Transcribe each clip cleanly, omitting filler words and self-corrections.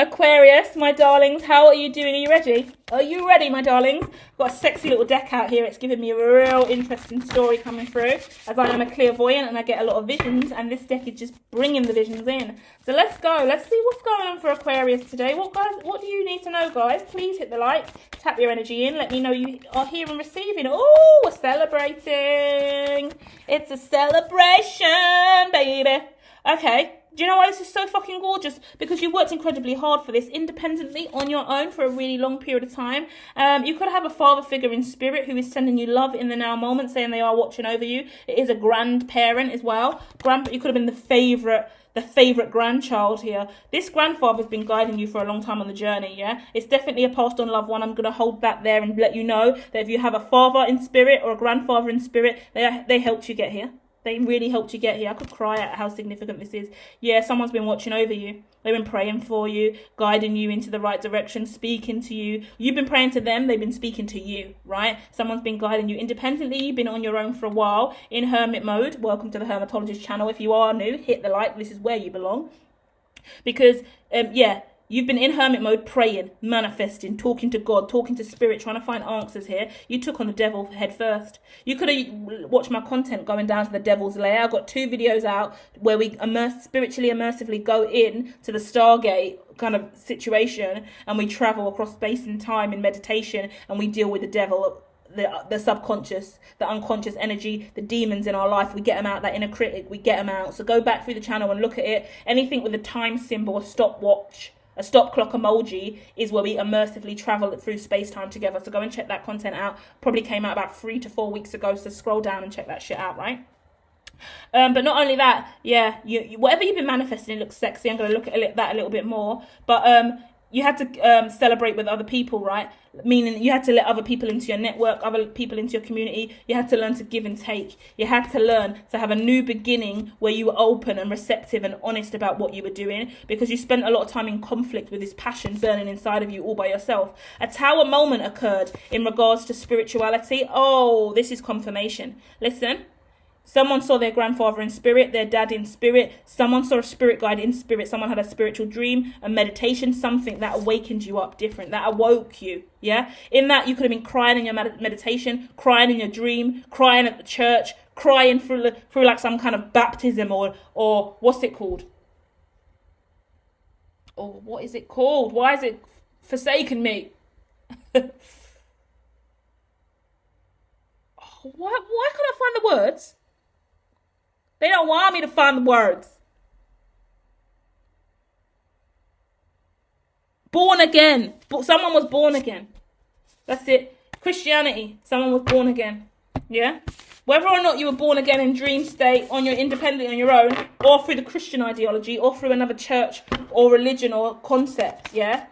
Aquarius, my darlings, how are you doing? Are you ready? Are you ready, my darlings? I've got a sexy little deck out here. It's giving me a real interesting story coming through, as I am a clairvoyant and I get a lot of visions, and this deck is just bringing the visions in. So let's go. Let's see what's going on for Aquarius today. What do you need to know, guys? Please hit the like, tap your energy in, let me know you are here and receiving. Oh, we're celebrating. It's a celebration, baby. Okay. Do you know why this is so fucking gorgeous? Because you worked incredibly hard for this independently on your own for a really long period of time. You could have a father figure in spirit who is sending you love in the now moment, saying they are watching over you. It is a grandparent as well. You could have been the favourite grandchild here. This grandfather's been guiding you for a long time on the journey, yeah? It's definitely a passed on loved one. I'm going to hold that there and let you know that if you have a father in spirit or a grandfather in spirit, they helped you get here. They really helped you get here. I could cry at how significant this is. Yeah, someone's been watching over you. They've been praying for you, guiding you into the right direction, speaking to you. You've been praying to them. They've been speaking to you, right? Someone's been guiding you independently. You've been on your own for a while in hermit mode. Welcome to the Hermetologist channel. If you are new, hit the like. This is where you belong. Because, you've been in hermit mode, praying, manifesting, talking to God, talking to spirit, trying to find answers here. You took on the devil head first. You could have watched my content going down to the devil's lair. I've got 2 videos out where we spiritually immersively go in to the Stargate kind of situation, and we travel across space and time in meditation, and we deal with the devil, the subconscious, the unconscious energy, the demons in our life. We get them out, that inner critic, we get them out. So go back through the channel and look at it. Anything with a time symbol, a stopwatch, a stop clock emoji is where we immersively travel through space-time together. So go and check that content out. Probably came out about 3 to 4 weeks ago. So scroll down and check that shit out, right? But not only that, yeah, you whatever you've been manifesting, it looks sexy. I'm going to look at that a little bit more. But you had to celebrate with other people, right? Meaning you had to let other people into your network, other people into your community. You had to learn to give and take. You had to learn to have a new beginning where you were open and receptive and honest about what you were doing, because you spent a lot of time in conflict with this passion burning inside of you all by yourself. A tower moment occurred in regards to spirituality. Oh, this is confirmation. Listen. Someone saw their grandfather in spirit, their dad in spirit. Someone saw a spirit guide in spirit. Someone had a spiritual dream, a meditation, something that awakened you up different, that awoke you. Yeah. In that, you could have been crying in your meditation, crying in your dream, crying at the church, crying through like some kind of baptism or what's it called? Or what is it called? Why is it forsaken me? Why can't I find the words? They don't want me to find the words. Born again. Someone was born again. That's it. Christianity. Someone was born again. Yeah? Whether or not you were born again in dream state, independently on your own, or through the Christian ideology, or through another church, or religion, or concept, yeah?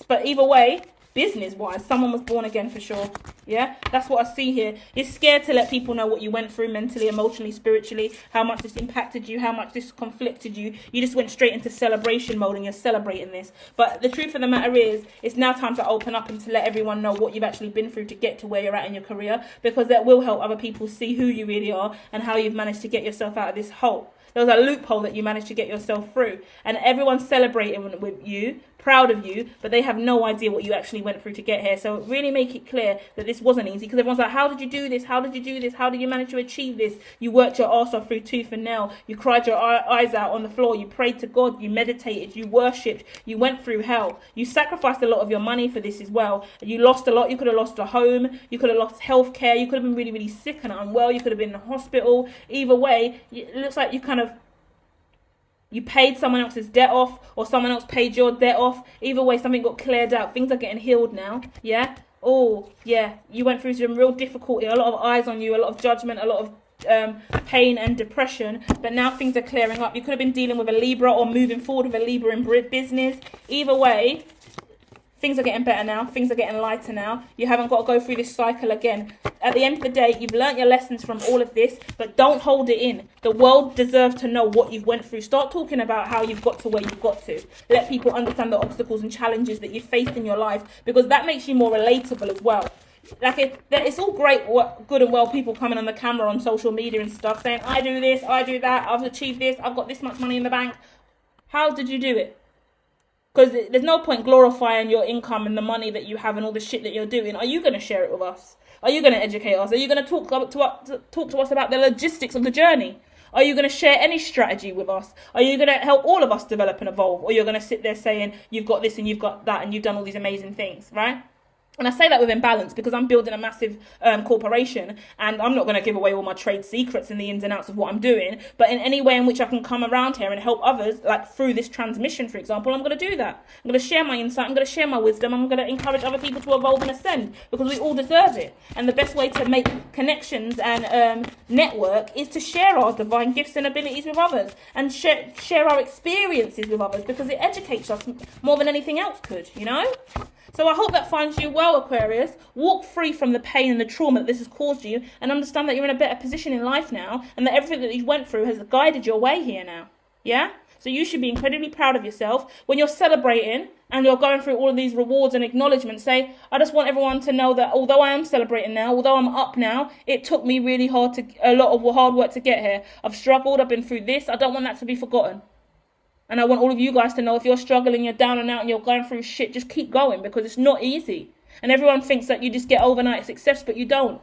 But either way, business-wise, someone was born again for sure. Yeah, that's what I see here. You're scared to let people know what you went through mentally, emotionally, spiritually, how much this impacted you, how much this conflicted you. You just went straight into celebration mode and you're celebrating this. But the truth of the matter is, it's now time to open up and to let everyone know what you've actually been through to get to where you're at in your career, because that will help other people see who you really are and how you've managed to get yourself out of this hole. There was a loophole that you managed to get yourself through, and everyone's celebrating with you, proud of you, but they have no idea what you actually went through to get here. So really make it clear that this wasn't easy, because everyone's like, how did you do this? How did you do this? How did you manage to achieve this? You worked your arse off through tooth and nail. You cried your eyes out on the floor. You prayed to God. You meditated. You worshipped. You went through hell. You sacrificed a lot of your money for this as well. You lost a lot. You could have lost a home. You could have lost health care. You could have been really, really sick and unwell. You could have been in the hospital. Either way, it looks like you paid someone else's debt off, or someone else paid your debt off. Either way, something got cleared out. Things are getting healed now. Yeah? Oh, yeah. You went through some real difficulty, a lot of eyes on you, a lot of judgment, a lot of pain and depression. But now things are clearing up. You could have been dealing with a Libra or moving forward with a Libra in business. Either way, things are getting better now. Things are getting lighter now. You haven't got to go through this cycle again. At the end of the day, you've learnt your lessons from all of this, but don't hold it in. The world deserves to know what you've went through. Start talking about how you've got to where you've got to. Let people understand the obstacles and challenges that you've faced in your life, because that makes you more relatable as well. Like it's all great, good and well, people coming on the camera on social media and stuff saying, I do this, I do that, I've achieved this, I've got this much money in the bank. How did you do it? Because there's no point glorifying your income and the money that you have and all the shit that you're doing. Are you going to share it with us? Are you going to educate us? Are you going to talk to us about the logistics of the journey? Are you going to share any strategy with us? Are you going to help all of us develop and evolve? Or you're going to sit there saying, you've got this and you've got that and you've done all these amazing things, right? And I say that with imbalance because I'm building a massive corporation, and I'm not going to give away all my trade secrets and the ins and outs of what I'm doing. But in any way in which I can come around here and help others, like through this transmission, for example, I'm going to do that. I'm going to share my insight. I'm going to share my wisdom. I'm going to encourage other people to evolve and ascend because we all deserve it. And the best way to make connections and network is to share our divine gifts and abilities with others and share our experiences with others because it educates us more than anything else could, you know? So I hope that finds you well, Aquarius. Walk free from the pain and the trauma that this has caused you and understand that you're in a better position in life now and that everything that you went through has guided your way here now. Yeah? So you should be incredibly proud of yourself. When you're celebrating and you're going through all of these rewards and acknowledgements, say, I just want everyone to know that although I am celebrating now, although I'm up now, it took me really a lot of hard work to get here. I've struggled, I've been through this. I don't want that to be forgotten. And I want all of you guys to know if you're struggling, you're down and out and you're going through shit, just keep going because it's not easy. And everyone thinks that you just get overnight success, but you don't.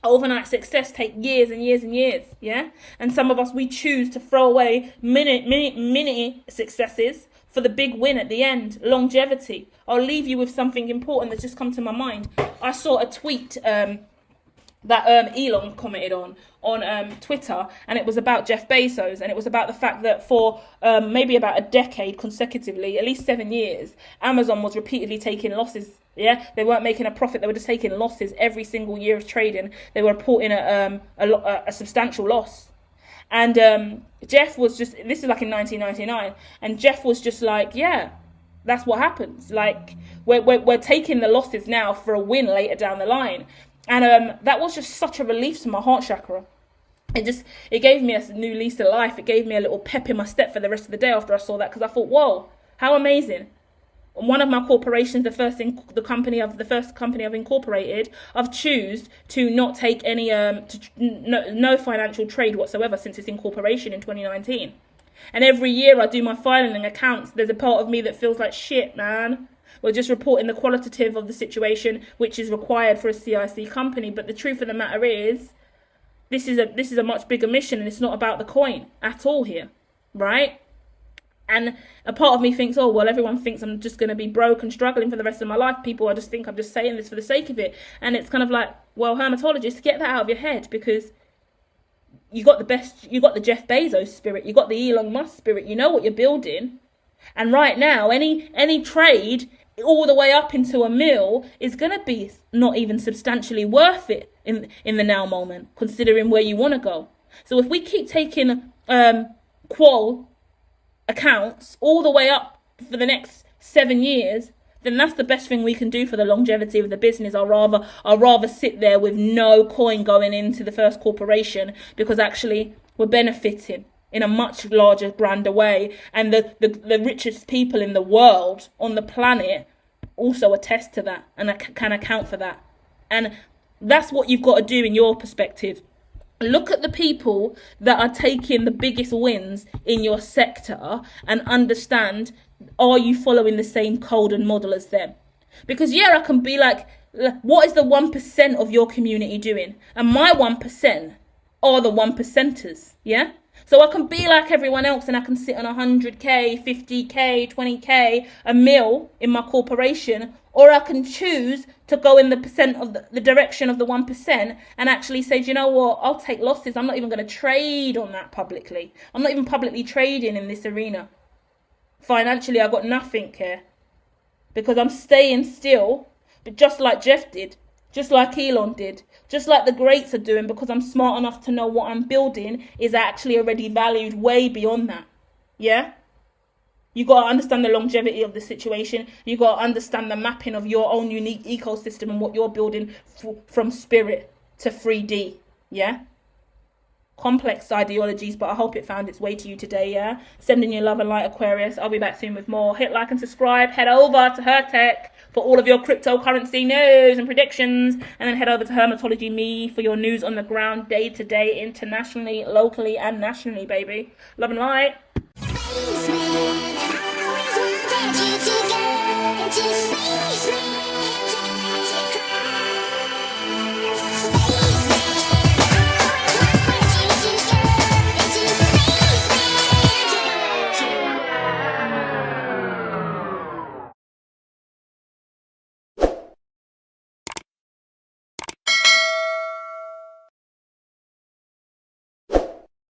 Overnight success takes years and years and years, yeah? And some of us, we choose to throw away mini successes for the big win at the end, longevity. I'll leave you with something important that's just come to my mind. I saw a tweet that Elon commented on Twitter, and it was about Jeff Bezos, and it was about the fact that for maybe about a decade consecutively, at least 7 years, Amazon was repeatedly taking losses. Yeah, they weren't making a profit; they were just taking losses every single year of trading. They were reporting a substantial loss. And Jeff was just, this is like in 1999, and Jeff was just like, yeah, that's what happens. Like we're taking the losses now for a win later down the line. And that was just such a relief to my heart chakra. It gave me a new lease of life. It gave me a little pep in my step for the rest of the day after I saw that, because I thought, whoa, how amazing. One of my corporations, the first company I've incorporated, I've choose to not take any no financial trade whatsoever since its incorporation in 2019. And every year I do my filing accounts, there's a part of me that feels like shit, man. We're just reporting the qualitative of the situation, which is required for a CIC company. But the truth of the matter is, this is a much bigger mission, and it's not about the coin at all here, right? And a part of me thinks, oh, well, everyone thinks I'm just going to be broke and struggling for the rest of my life. People just think I'm just saying this for the sake of it. And it's kind of like, well, hermatologists, get that out of your head, because you got the Jeff Bezos spirit, you got the Elon Musk spirit, you know what you're building. And right now, any trade all the way up into a mil is going to be not even substantially worth it in the now moment, considering where you want to go. So if we keep taking qual accounts all the way up for the next 7 years, then that's the best thing we can do for the longevity of the business. I'd rather sit there with no coin going into the first corporation, because actually we're benefiting in a much larger, grander way. And the richest people in the world, on the planet, also attest to that and can account for that. And that's what you've got to do in your perspective. Look at the people that are taking the biggest wins in your sector and understand, are you following the same code and model as them? Because yeah, I can be like, what is the 1% of your community doing? And my 1% are the 1%ers, yeah? So I can be like everyone else, and I can sit on 100k, 50k, 20k, a mil in my corporation, or I can choose to go in the direction of the 1% and actually say, do you know what, I'll take losses. I'm not even going to trade on that publicly. I'm not even publicly trading in this arena. Financially, I got nothing here, because I'm staying still, but just like Jeff did, just like Elon did, just like the greats are doing, because I'm smart enough to know what I'm building is actually already valued way beyond that. Yeah? You got to understand the longevity of the situation. You got to understand the mapping of your own unique ecosystem and what you're building from spirit to 3D. Yeah? Complex ideologies, but I hope it found its way to you today, yeah? Sending you love and light, Aquarius. I'll be back soon with more. Hit like and subscribe. Head over to Her Tech for all of your cryptocurrency news and predictions. And then head over to Hermatology Me for your news on the ground, day to day, internationally, locally, and nationally, baby. Love and light.